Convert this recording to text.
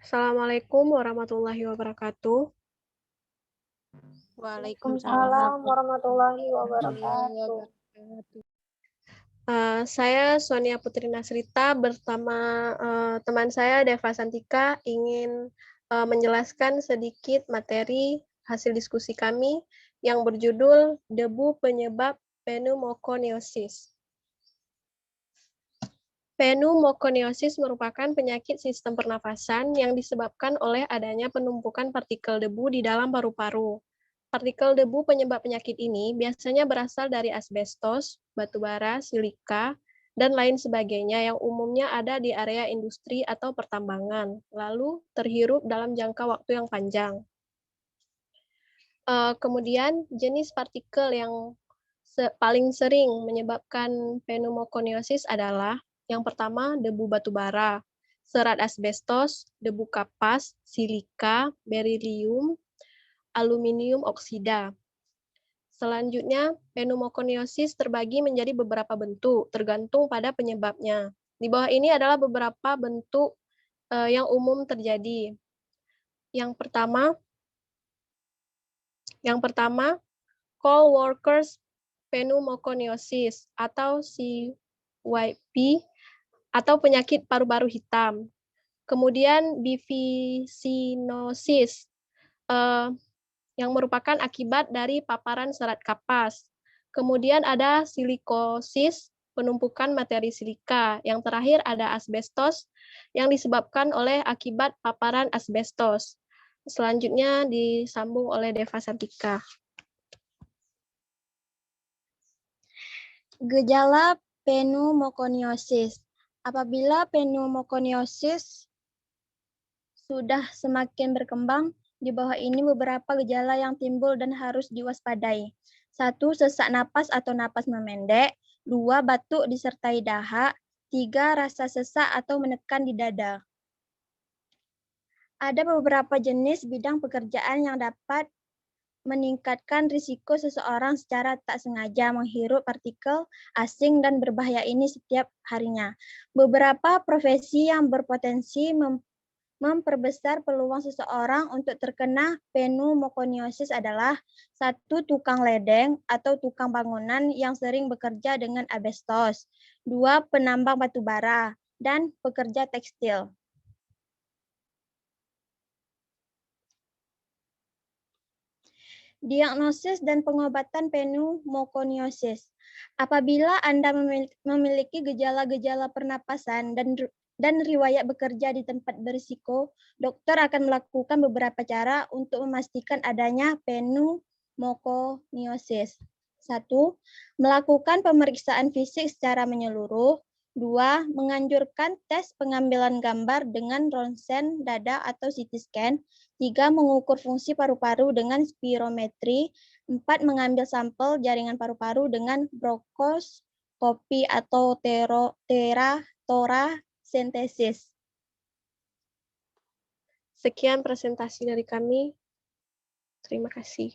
Assalamualaikum warahmatullahi wabarakatuh. Waalaikumsalam Waalaikumsalam warahmatullahi warahmatullahi wabarakatuh. wabarakatuh. Saya Sonia Putri Nasrita bersama teman saya Deva Santika ingin menjelaskan sedikit materi hasil diskusi kami yang berjudul debu penyebab pneumokoniosis. Pneumokoniosis merupakan penyakit sistem pernafasan yang disebabkan oleh adanya penumpukan partikel debu di dalam paru-paru. Partikel debu penyebab penyakit ini biasanya berasal dari asbestos, batu bara, silika, dan lain sebagainya yang umumnya ada di area industri atau pertambangan, lalu terhirup dalam jangka waktu yang panjang. Kemudian jenis partikel yang paling sering menyebabkan pneumokoniosis adalah yang pertama debu batu bara, serat asbestos, debu kapas, silika, berilium, aluminium oksida. Selanjutnya, pneumokoniosis terbagi menjadi beberapa bentuk, tergantung pada penyebabnya. Di bawah ini adalah beberapa bentuk yang umum terjadi. Yang pertama, coal workers pneumoconiosis atau CYP atau penyakit paru-paru hitam. Kemudian bifisinosis yang merupakan akibat dari paparan serat kapas. Kemudian ada silikosis, penumpukan materi silika. Yang terakhir ada asbestos yang disebabkan oleh akibat paparan asbestos. Selanjutnya disambung oleh Deva Santika. Gejala pneumokoniosis. Apabila pneumokoniosis sudah semakin berkembang, di bawah ini beberapa gejala yang timbul dan harus diwaspadai. 1. Sesak napas atau napas memendek. 2. Batuk disertai dahak. 3. Rasa sesak atau menekan di dada. Ada beberapa jenis bidang pekerjaan yang dapat meningkatkan risiko seseorang secara tak sengaja menghirup partikel asing dan berbahaya ini setiap harinya. Beberapa profesi yang berpotensi memperbesar peluang seseorang untuk terkena pneumokoniosis adalah 1. Tukang ledeng atau tukang bangunan yang sering bekerja dengan asbestos. 2. Penambang batu bara dan pekerja tekstil. Diagnosis dan pengobatan pneumokoniosis. Apabila Anda memiliki gejala-gejala pernapasan dan riwayat bekerja di tempat berisiko, dokter akan melakukan beberapa cara untuk memastikan adanya pneumokoniosis. 1. Melakukan pemeriksaan fisik secara menyeluruh. 2. Menganjurkan tes pengambilan gambar dengan ronsen dada atau CT scan. 3. Mengukur fungsi paru-paru dengan spirometri. 4. Mengambil sampel jaringan paru-paru dengan bronkoskopi atau torasentesis. Sekian presentasi dari kami. Terima kasih.